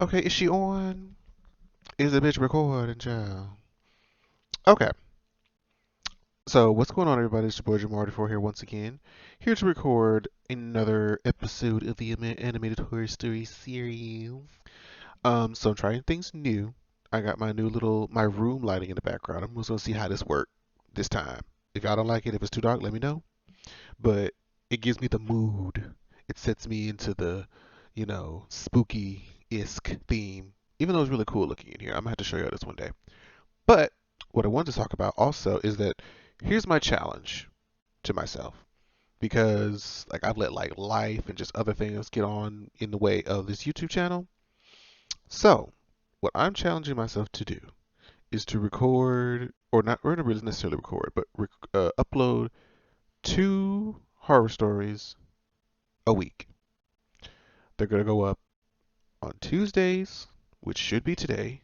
Okay, is she on? Is the bitch recording, child? Okay, so what's going on, everybody? It's your boy Jamarty4 here once again, here to record another episode of the animated horror story series. So I'm trying things new. I got my room lighting in the background. I'm just gonna see how this works this time. If y'all don't like it, if it's too dark, let me know. But it gives me the mood. It sets me into the, spooky-esque theme. Even though it's really cool looking in here, I'm gonna have to show you this one day. But what I wanted to talk about also is that here's my challenge to myself because like I've let like life and just other things get on in the way of this YouTube channel. So what I'm challenging myself to do is to record or not really necessarily record, but upload 2 horror stories a week. They're gonna go up on Tuesdays, which should be today,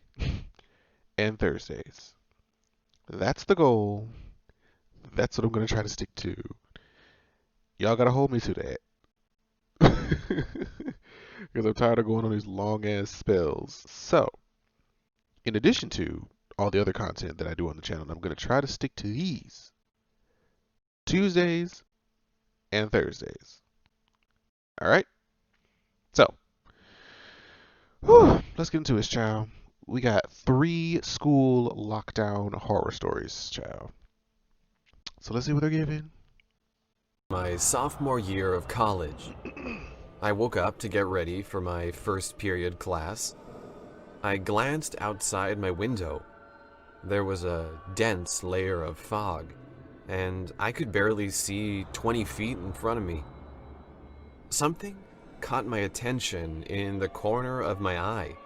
and Thursdays. That's the goal. That's what I'm gonna try to stick to. Y'all gotta hold me to that. Because I'm tired of going on these long ass spells. So, in addition to all the other content that I do on the channel, I'm going to try to stick to these Tuesdays and Thursdays. All right? So, let's get into this, child. We got 3 school lockdown horror stories, child. So, let's see what they're giving. My sophomore year of college, I woke up to get ready for my first period class. I glanced outside my window. There was a dense layer of fog, and I could barely see 20 feet in front of me. Something caught my attention in the corner of my eye.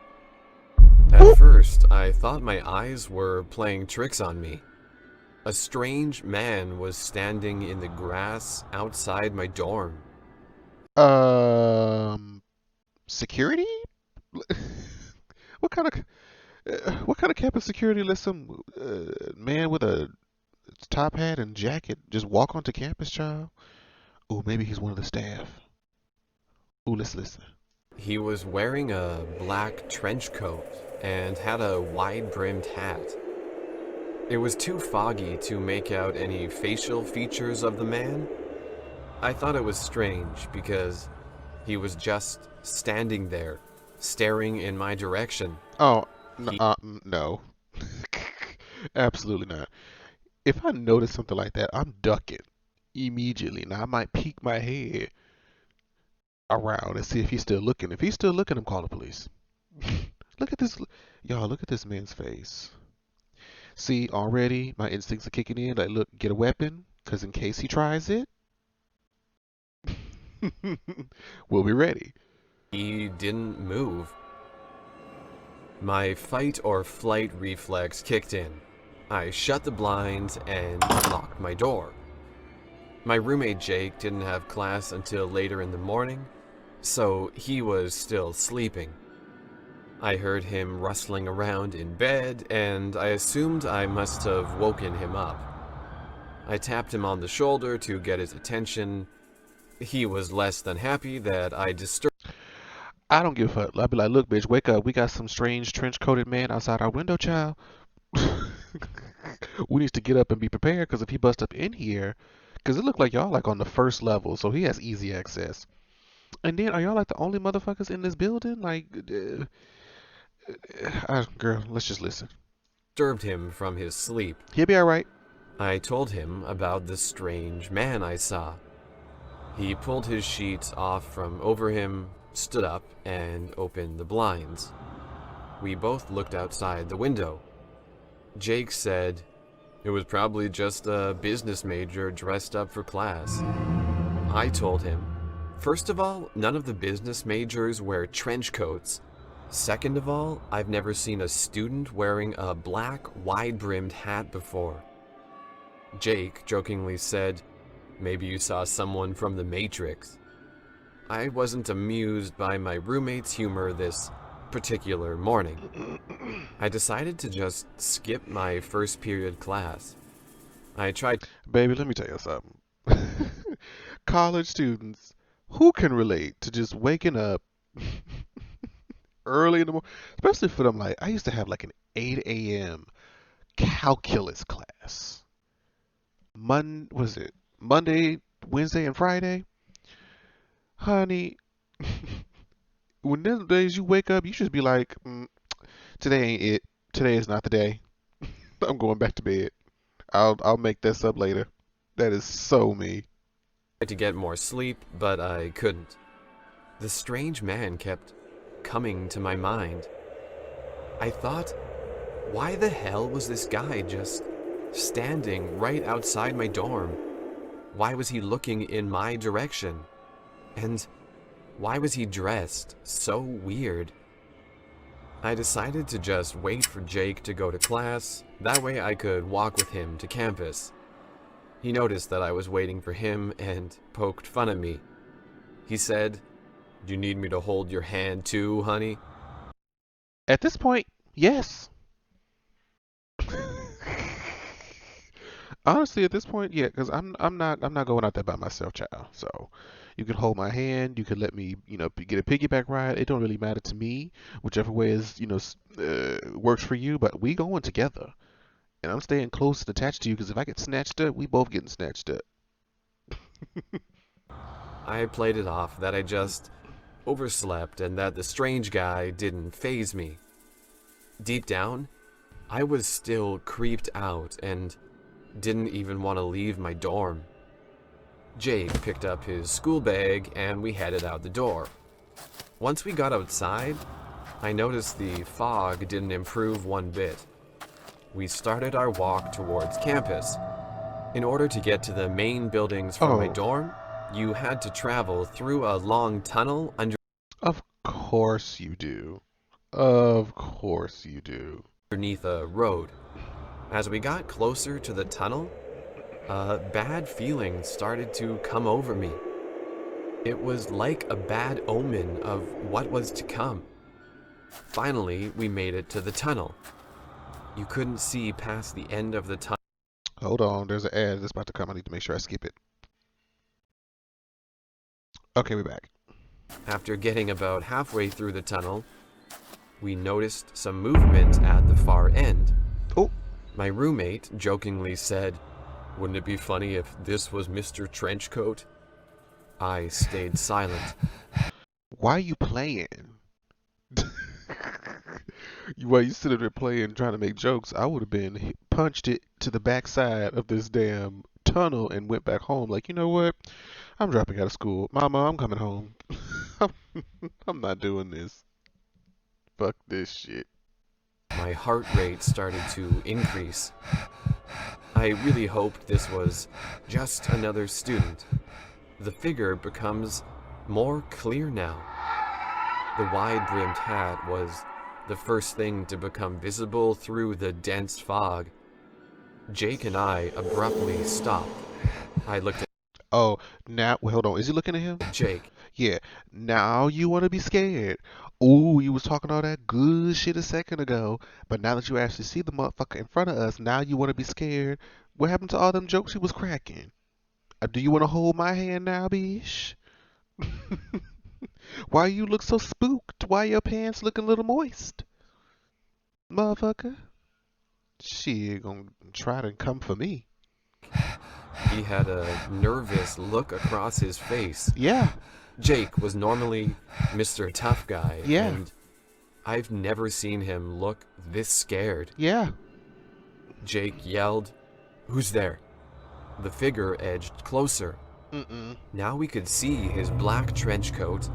At first, I thought my eyes were playing tricks on me. A strange man was standing in the grass outside my dorm. Um, security? What kind of campus security lets some man with a top hat and jacket just walk onto campus, child? Oh, maybe he's one of the staff. Oh, let's listen. He was wearing a black trench coat and had a wide-brimmed hat. It was too foggy to make out any facial features of the man. I thought it was strange because he was just standing there, staring in my direction. Oh, He no. Absolutely not. If I notice something like that, I'm ducking immediately. Now, I might peek my head around and see if he's still looking. If he's still looking, I'm calling the police. Look at this. Y'all, look at this man's face. See, already my instincts are kicking in. Like, look, get a weapon, because in case he tries it, we'll be ready. he didn't move. My fight or flight reflex kicked in. I shut the blinds and locked my door. My roommate Jake didn't have class until later in the morning, so he was still sleeping. I heard him rustling around in bed, and I assumed I must have woken him up. I tapped him on the shoulder to get his attention. He was less than happy that I disturbed. I don't give a fuck. I'll be like, look, bitch, wake up. We got some strange trench coated man outside our window, child. We need to get up and be prepared because if he busts up in here, because it looked like y'all like on the first level, so he has easy access. And then are y'all like the only motherfuckers in this building? Like, girl, let's just listen. him from his sleep. He'll be all right. I told him about the strange man I saw. He pulled his sheets off from over him, stood up, and opened the blinds. We both looked outside the window. Jake said, "It was probably just a business major dressed up for class." I told him, "First of all, none of the business majors wear trench coats. Second of all, I've never seen a student wearing a black, wide-brimmed hat before." Jake jokingly said, "Maybe you saw someone from the Matrix." I wasn't amused by my roommate's humor this particular morning. I decided to just skip my first period class. I tried. Baby, let me tell you something. College students, who can relate to just waking up early in the morning, especially for them. Like I used to have like an 8 a.m. calculus class. Was it Monday, Wednesday, and Friday? Honey, when them days you wake up, you should be like, today ain't it. Today is not the day. I'm going back to bed. I'll make this up later. That is so me. I tried to get more sleep, but I couldn't. The strange man kept coming to my mind. I thought, why the hell was this guy just standing right outside my dorm? Why was he looking in my direction? And why was he dressed so weird? I decided to just wait for Jake to go to class, that way I could walk with him to campus. He noticed that I was waiting for him and poked fun at me. He said, "Do you need me to hold your hand too, honey?" At this point, yes. Honestly, at this point, yeah, because I'm not going out there by myself, child. So you can hold my hand, you can let me, get a piggyback ride. It don't really matter to me, whichever way is, works for you. But we going together, and I'm staying close and attached to you because if I get snatched up, we both getting snatched up. I played it off that I just overslept and that the strange guy didn't faze me. Deep down, I was still creeped out and didn't even want to leave my dorm. Jake picked up his school bag and we headed out the door. Once we got outside, I noticed the fog didn't improve one bit. We started our walk towards campus. In order to get to the main buildings from my Oh, dorm, you had to travel through a long tunnel of course you do. Of course you do. underneath a road. As we got closer to the tunnel, a bad feeling started to come over me. It was like a bad omen of what was to come. Finally, we made it to the tunnel. You couldn't see past the end of the tunnel. Hold on, there's an ad that's about to come. I need to make sure I skip it. Okay, we're back. After getting about halfway through the tunnel, we noticed some movement at the far end. Oh, My roommate jokingly said, "Wouldn't it be funny if this was Mr. Trenchcoat?" I stayed silent. why are you playing? While you sitting there playing, trying to make jokes, I would have been punched it to the backside of this damn tunnel and went back home. Like, you know what? I'm dropping out of school. Mama, I'm coming home. I'm not doing this. Fuck this shit. My heart rate started to increase. I really hoped this was just another student. The figure becomes more clear now. The wide-brimmed hat was the first thing to become visible through the dense fog. Jake and I abruptly stopped. I looked at Oh, now, well, hold on. Is he looking at him? Jake. Yeah. Now you want to be scared. Ooh, you was talking all that good shit a second ago, but now that you actually see the motherfucker in front of us, now you want to be scared. What happened to all them jokes he was cracking? Do you want to hold my hand now, bish? Why you look so spooked? Why your pants looking a little moist? Motherfucker. She gonna try to come for me. He had a nervous look across his face. Yeah, Jake was normally Mr. Tough Guy, yeah, and I've never seen him look this scared. yeah. Jake yelled, "Who's there?" The figure edged closer. Mm-mm. Now we could see his black trench coat,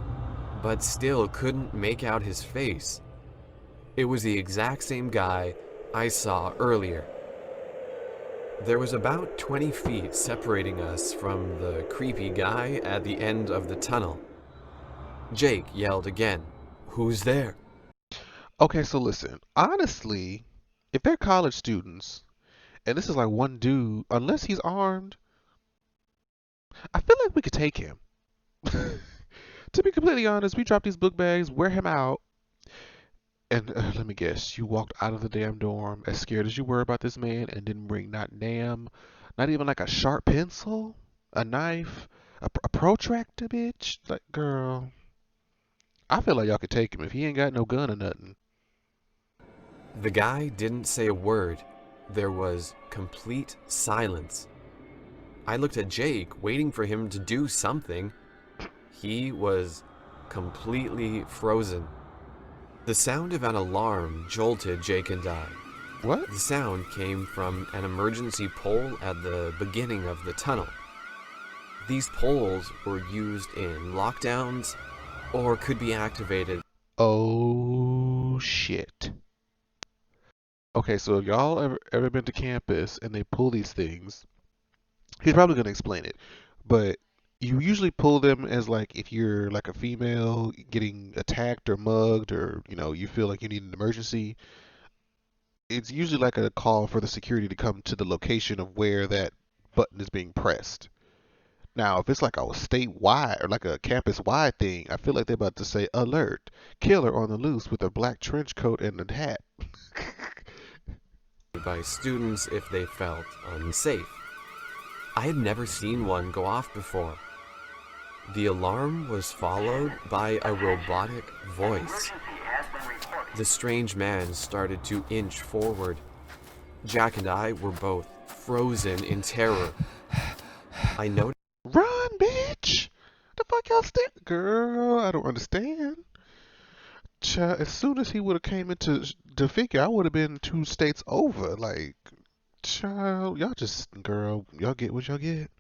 but still couldn't make out his face. It was the exact same guy I saw earlier. There was about 20 feet separating us from the creepy guy at the end of the tunnel. Jake yelled again, "Who's there?" Okay, so listen. Honestly, if they're college students, and this is like one dude, unless he's armed, I feel like we could take him. To be completely honest, we drop these book bags, wear him out, and let me guess, you walked out of the damn dorm as scared as you were about this man and didn't bring not not even like a sharp pencil, a knife, a protractor, bitch. Like, girl, I feel like y'all could take him if he ain't got no gun or nothing. The guy didn't say a word. There was complete silence. I looked at Jake, waiting for him to do something. He was completely frozen. The sound of an alarm jolted Jake and I. What? The sound came from an emergency pole at the beginning of the tunnel. These poles were used in lockdowns or could be activated. Oh shit. Okay, so if y'all ever been to campus and they pull these things, he's probably gonna explain it, but you usually pull them as like if you're like a female getting attacked or mugged or you feel like you need an emergency. It's usually like a call for the security to come to the location of where that button is being pressed. Now, if it's like a statewide or like a campus-wide thing, I feel like they're about to say, "Alert! Killer on the loose with a black trench coat and a hat." By students if they felt unsafe. I had never seen one go off before. The alarm was followed by a robotic voice. The strange man started to inch forward. Jack and I were both frozen in terror. I noticed. Run, bitch! The fuck y'all stand? Girl, I don't understand. Child, as soon as he would have came into the figure, I would have been 2 states over. Like, child, y'all just, girl, y'all get what y'all get.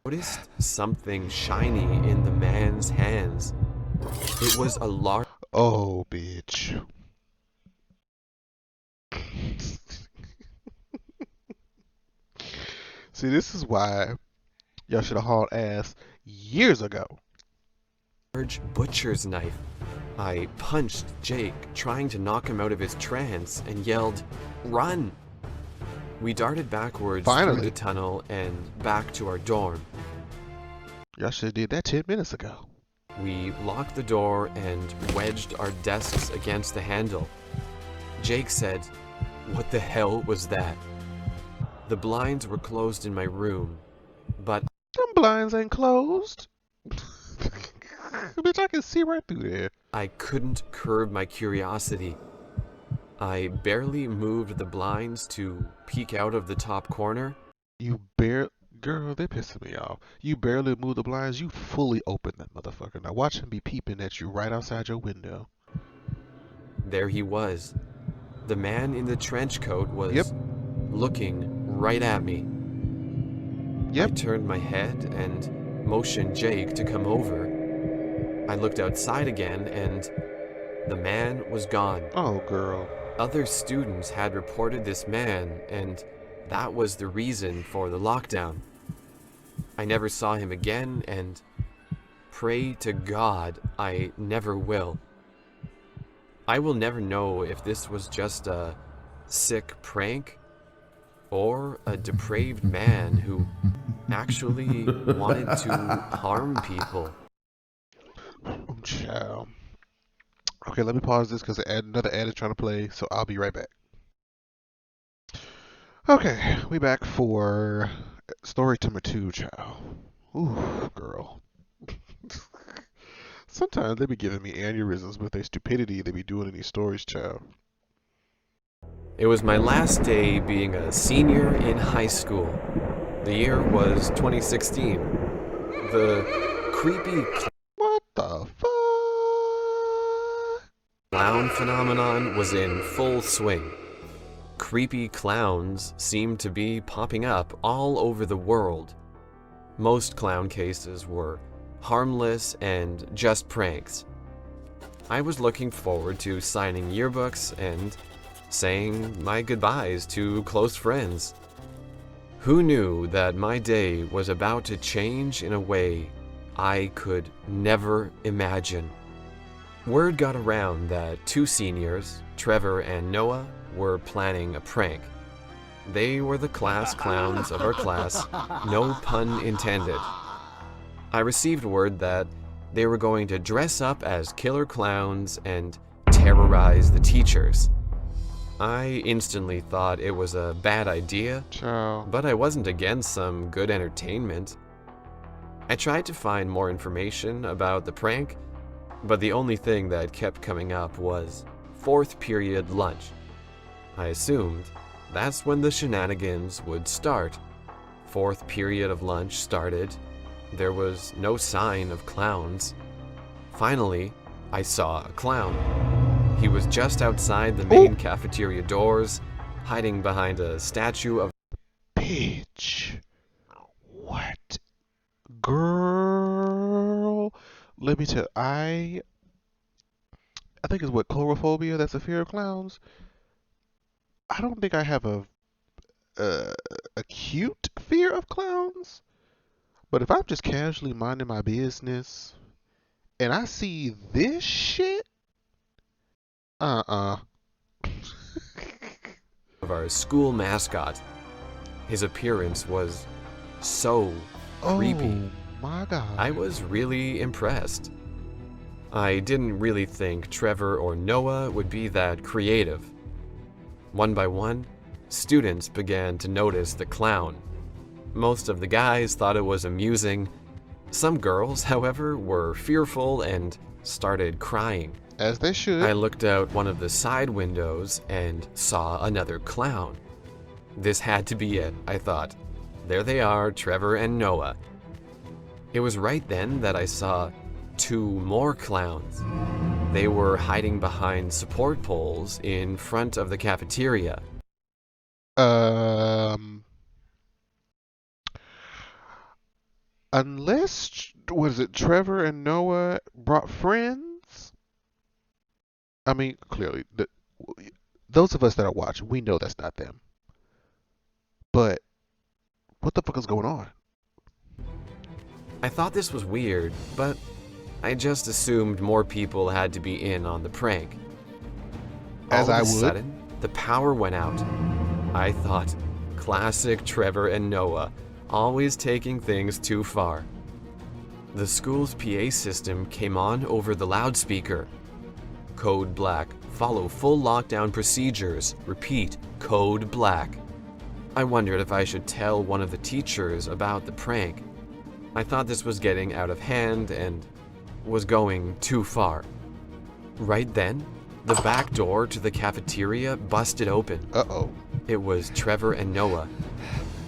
Noticed something shiny in the man's hands. It was a large. Oh, bitch. See, this is why y'all should have hauled ass years ago. Butcher's knife. I punched Jake, trying to knock him out of his trance, and yelled, "Run!" We darted backwards through the tunnel and back to our dorm. Y'all should have did that 10 minutes ago. We locked the door and wedged our desks against the handle. Jake said, "What the hell was that?" The blinds were closed in my room, but them blinds ain't closed. Bitch, I can see right through there. I couldn't curb my curiosity. I barely moved the blinds to peek out of the top corner. Girl, they're pissing me off. You barely move the blinds, you fully open that motherfucker. Now watch him be peeping at you right outside your window. There he was. The man in the trench coat was looking right at me. I turned my head and motioned Jake to come over. I looked outside again and the man was gone. Oh, girl. Other students had reported this man, and that was the reason for the lockdown. I never saw him again, and pray to God I never will. I will never know if this was just a sick prank or a depraved man who actually wanted to harm people. Child. Okay, let me pause this because another ad is trying to play, so I'll be right back. Okay, we back for story number 2, child. Ooh, girl. Sometimes they be giving me aneurysms with their stupidity they be doing in these stories, child. It was my last day being a senior in high school. The year was 2016. The creepy what the fuck? Clown phenomenon was in full swing. Creepy clowns seemed to be popping up all over the world. Most clown cases were harmless and just pranks. I was looking forward to signing yearbooks and saying my goodbyes to close friends. Who knew that my day was about to change in a way I could never imagine? Word got around that 2 seniors, Trevor and Noah, were planning a prank. They were the class clowns of our class, no pun intended. I received word that they were going to dress up as killer clowns and terrorize the teachers. I instantly thought it was a bad idea, but I wasn't against some good entertainment. I tried to find more information about the prank, But the only thing that kept coming up was fourth period lunch. I assumed that's when the shenanigans would start. Fourth period of lunch started. There was no sign of clowns. Finally, I saw a clown. He was just outside the main cafeteria doors, hiding behind a statue of... Bitch. What? Girl. Let me tell I think it's what, chlorophobia, that's a fear of clowns. I don't think I have a acute fear of clowns, but if I'm just casually minding my business and I see this shit, uh-uh. of our school mascot. His appearance was so creepy. Oh my god. I was really impressed. I didn't really think Trevor or Noah would be that creative. One by one, students began to notice the clown. Most of the guys thought it was amusing. Some girls, however, were fearful and started crying. As they should. I looked out one of the side windows and saw another clown. This had to be it, I thought. There they are, Trevor and Noah. It was right then that I saw 2 more clowns. They were hiding behind support poles in front of the cafeteria. Unless, was it Trevor and Noah brought friends? I mean, clearly, those of us that are watching, we know that's not them. But what the fuck is going on? I thought this was weird, but I just assumed more people had to be in on the prank. As I All of a would. sudden, the power went out. I thought, classic Trevor and Noah, always taking things too far. The school's PA system came on over the loudspeaker. Code Black. Follow full lockdown procedures. Repeat, Code Black. I wondered if I should tell one of the teachers about the prank. I thought this was getting out of hand and was going too far. Right then, the back door to the cafeteria busted open. Uh-oh. It was Trevor and Noah.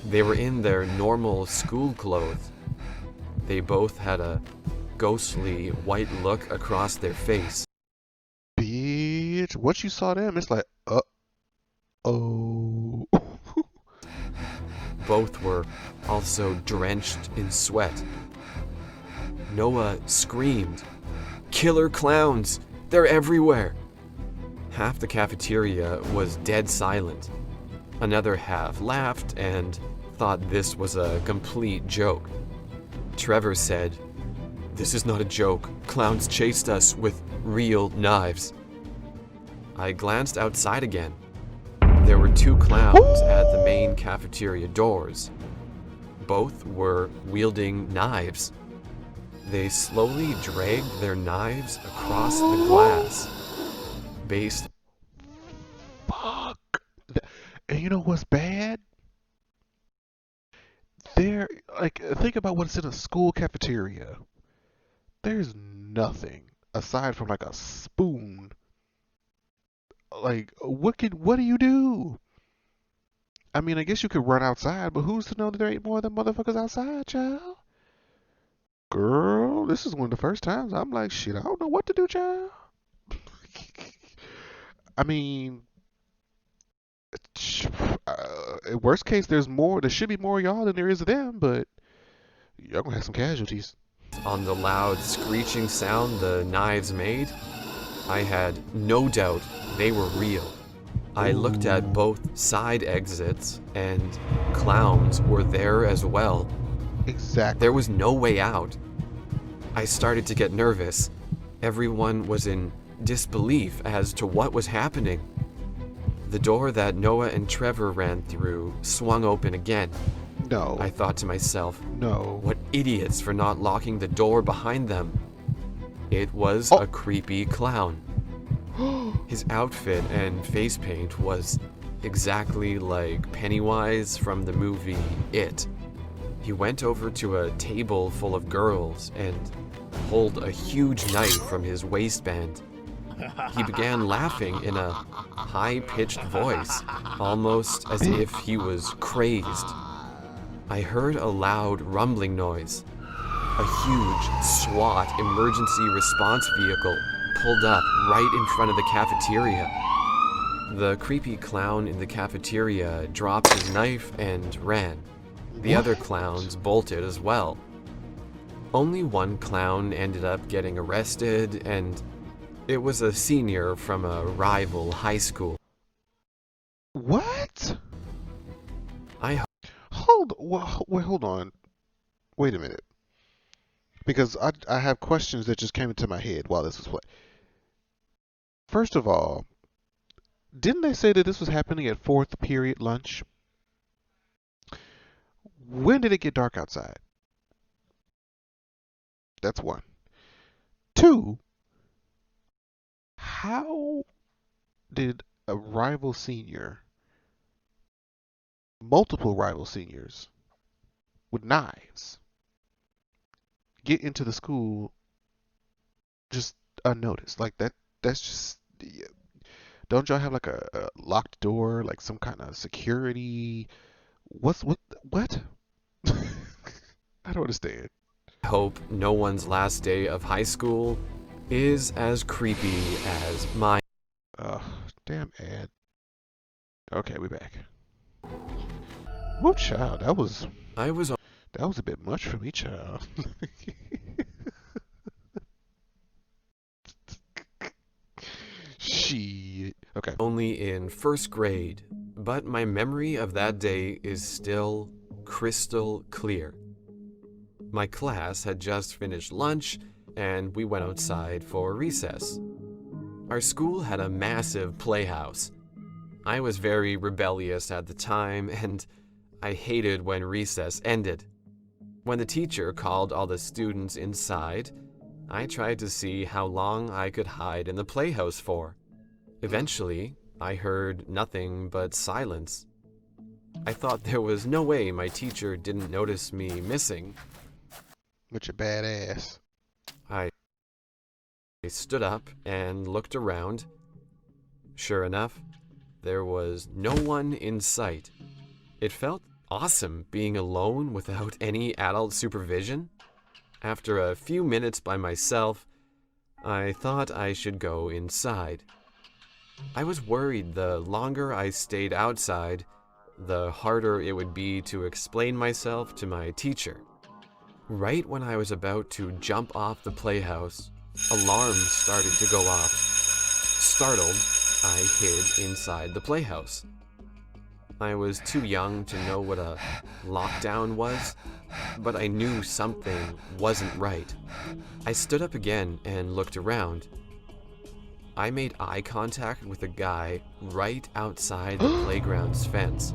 They were in their normal school clothes. They both had a ghostly white look across their face. Bitch, once you saw them, it's like, oh. Both were also drenched in sweat. Noah screamed, "Killer clowns! They're everywhere!" Half the cafeteria was dead silent. Another half laughed and thought this was a complete joke. Trevor said, "This is not a joke. Clowns chased us with real knives." I glanced outside again. There were 2 clowns at the main cafeteria doors. Both were wielding knives. They slowly dragged their knives across the glass. Based Fuck. And you know what's bad? There, like, think about what's in a school cafeteria. There's nothing aside from like a spoon. Like, what do you do? I mean, I guess you could run outside, but who's to know that there ain't more than motherfuckers outside, child? Girl, this is one of the first times I'm like, shit, I don't know what to do, child. I mean, worst case, there should be more of y'all than there is of them, but y'all gonna have some casualties. on the loud screeching sound the knives made, I had no doubt they were real. I looked at both side exits, and clowns were there as well. Exactly. There was no way out. I started to get nervous. Everyone was in disbelief as to what was happening. The door that Noah and Trevor ran through swung open again. No. I thought to myself, No. what idiots for not locking the door behind them. It was a creepy clown. His outfit and face paint was exactly like Pennywise from the movie It. He went over to a table full of girls and pulled a huge knife from his waistband. He began laughing in a high-pitched voice, almost as if he was crazed. I heard a loud rumbling noise. A huge SWAT emergency response vehicle pulled up right in front of the cafeteria. The creepy clown in the cafeteria dropped his knife and ran. The other clowns bolted as well. Only one clown ended up getting arrested, and it was a senior from a rival high school. What? I Hold on. Wait a minute. Because I have questions that just came into my head while this was playing. First of all, didn't they say that this was happening at fourth period lunch? When did it get dark outside? That's one. Two, how did a rival senior, multiple rival seniors with knives, get into the school just unnoticed? Like that's just, yeah. Don't y'all have like a locked door, like some kind of security? What? I don't understand. hope no one's last day of high school is as creepy as mine. Damn ad. Okay, we back. Whoa, child, that was I was a bit much for me, child. Shit. Okay. only in first grade, but my memory of that day is still crystal clear. My class had just finished lunch, and we went outside for recess. Our school had a massive playhouse. I was very rebellious at the time, and I hated when recess ended. When the teacher called all the students inside, I tried to see how long I could hide in the playhouse for. Eventually, I heard nothing but silence. I thought there was no way my teacher didn't notice me missing. But you're badass. I stood up and looked around. Sure enough, there was no one in sight. It felt awesome being alone without any adult supervision. After a few minutes by myself, I thought I should go inside. I was worried the longer I stayed outside, the harder it would be to explain myself to my teacher. Right when I was about to jump off the playhouse, alarms started to go off. Startled, I hid inside the playhouse. I was too young to know what a lockdown was, but I knew something wasn't right. I stood up again and looked around. I made eye contact with a guy right outside the playground's fence.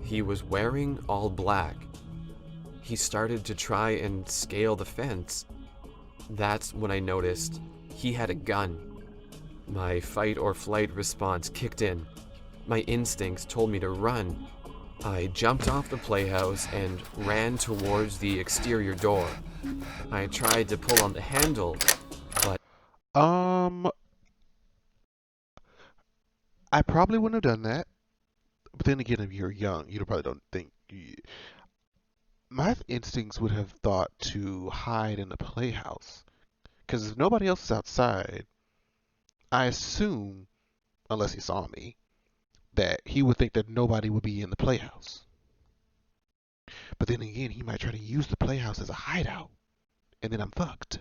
He was wearing all black. He started to try and scale the fence. That's when I noticed he had a gun. My fight or flight response kicked in. My instincts told me to run. I jumped off the playhouse and ran towards the exterior door. I tried to pull on the handle, but I probably wouldn't have done that. But then again, if you're young, you probably don't think. My instincts would have thought to hide in the playhouse. Because if nobody else is outside, I assume, unless he saw me, that he would think that nobody would be in the playhouse. But then again, he might try to use the playhouse as a hideout. And then I'm fucked.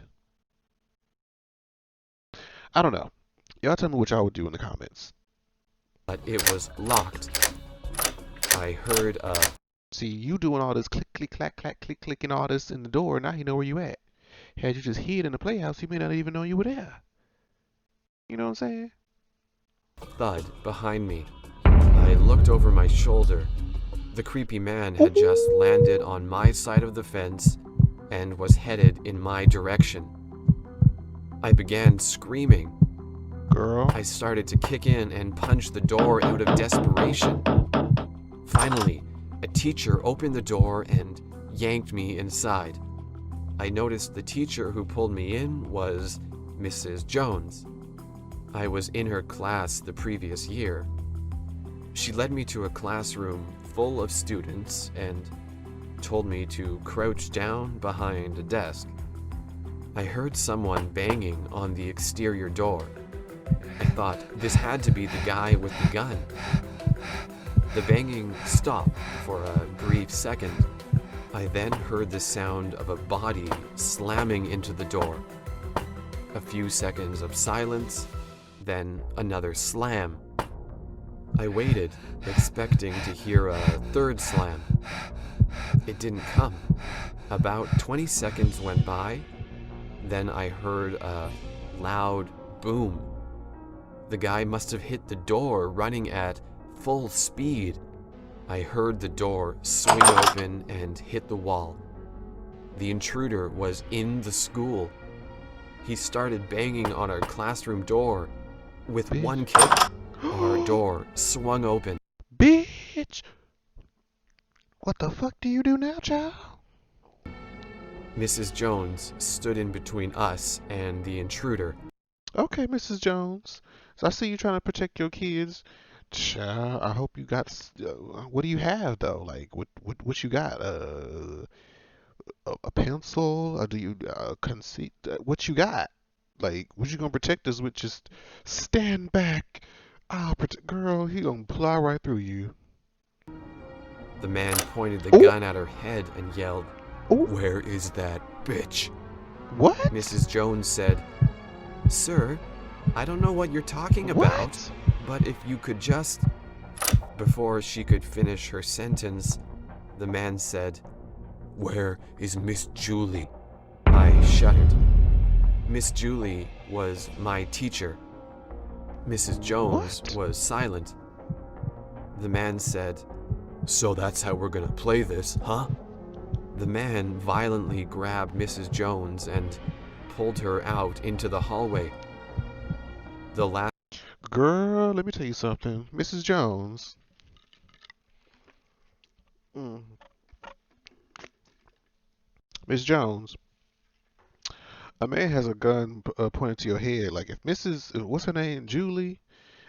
I don't know. Y'all tell me what y'all would do in the comments. it was locked. I heard a See, you doing all this click, click, clack, clack, click, clicking all this in the door, now he know where you at. Had you just hid in the playhouse, he may not even know you were there. You know what I'm saying? thud behind me. I looked over my shoulder. The creepy man had just landed on my side of the fence and was headed in my direction. I began screaming. Girl. I started to kick in and punch the door out of desperation. Finally, A teacher opened the door and yanked me inside. I noticed the teacher who pulled me in was Mrs. Jones. I was in her class the previous year. She led me to a classroom full of students and told me to crouch down behind a desk. I heard someone banging on the exterior door. I thought this had to be the guy with the gun. The banging stopped for a brief second. I then heard the sound of a body slamming into the door. A few seconds of silence, then another slam. I waited, expecting to hear a third slam. It didn't come. About 20 seconds went by, then I heard a loud boom. The guy must have hit the door running at full speed. I heard the door swing open and hit the wall. The intruder was in the school. He started banging on our classroom door. With one kick, our door swung open. Bitch! What the fuck do you do now, child? Mrs. Jones stood in between us and the intruder. Okay, Mrs. Jones. So I see you trying to protect your kids. Child, I hope you got. What do you have though? Like, what you got? A pencil? Or do you conceit? What you got? Like, what you gonna protect us with? Just stand back. I'll protect. Girl, he gonna fly right through you. The man pointed the gun at her head and yelled, Ooh. "Where is that bitch?" What? Mrs. Jones said, "Sir, I don't know what you're talking about, What? but if you could just..." Before she could finish her sentence, the man said, "Where is Miss Julie?" I shuddered. Miss Julie was my teacher. Mrs. Jones What? was silent. The man said, "So that's how we're gonna play this, huh?" The man violently grabbed Mrs. Jones and pulled her out into the hallway. The last Girl, let me tell you something. Mrs. Jones. Miss Jones. A man has a gun pointed to your head. Like, if Mrs. What's her name? Julie?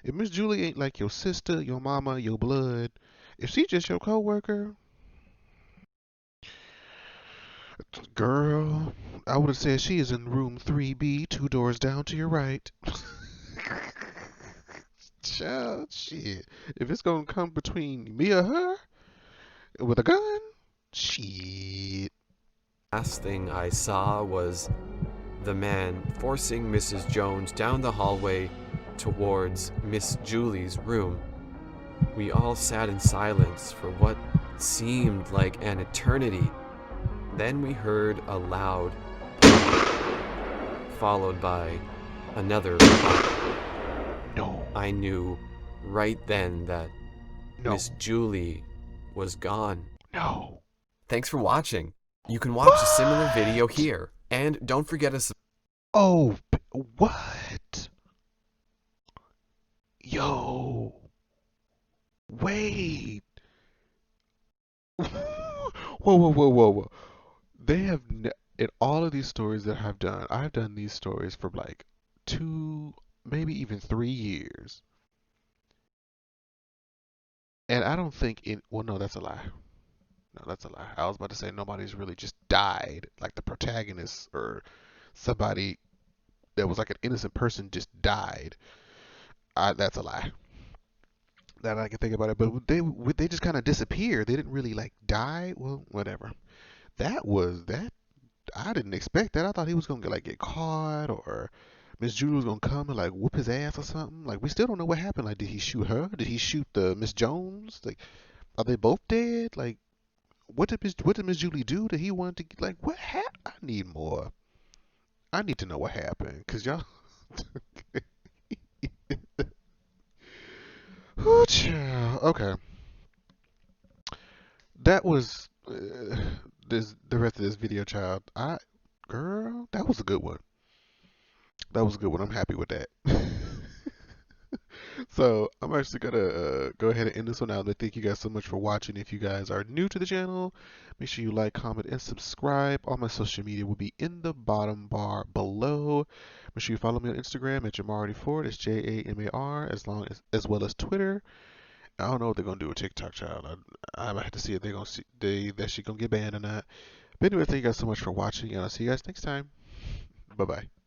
If Miss Julie ain't like your sister, your mama, your blood, if she just your coworker, girl, I would have said she is in room 3B, 2 doors down to your right. Child, shit. If it's gonna come between me or her with a gun, shit. thing I saw was the man forcing Mrs. Jones down the hallway towards Miss Julie's room. We all sat in silence for what seemed like an eternity. Then we heard a loud followed by another pop. No. I knew right then that No. Miss Julie was gone. No. Thanks for watching. You can watch a similar video here. And don't forget to Oh, what? Yo. Wait. Whoa. They have, in all of these stories that I've done these stories for like 2, maybe even 3 years. And I don't think well, no, that's a lie. No, that's a lie. I was about to say nobody's really just died. Like the protagonist or somebody that was like an innocent person just died. That's a lie. That I can think about it. But they just kind of disappeared. They didn't really like die. Well, whatever. That I didn't expect that. I thought he was gonna get caught or Miss Julie was gonna come and like whoop his ass or something. Like we still don't know what happened. Like did he shoot her? Did he shoot the Miss Jones? Like are they both dead? Like what did Miss Julie do that he wanted to like what happened? I need more. I need to know what happened because y'all. Ooh, child. Okay, that was the rest of this video, child. Girl, that was a good one. That was a good one. I'm happy with that. So I'm actually gonna go ahead and end this one out. But thank you guys so much for watching. If you guys are new to the channel, make sure you like, comment, and subscribe. All my social media will be in the bottom bar below. Make sure you follow me on Instagram at Jamar84. It's JAMAR, as well as Twitter. I don't know what they're gonna do with TikTok, child. I might have to see if they're gonna see that shit gonna get banned or not. But anyway, thank you guys so much for watching, and I'll see you guys next time. Bye bye.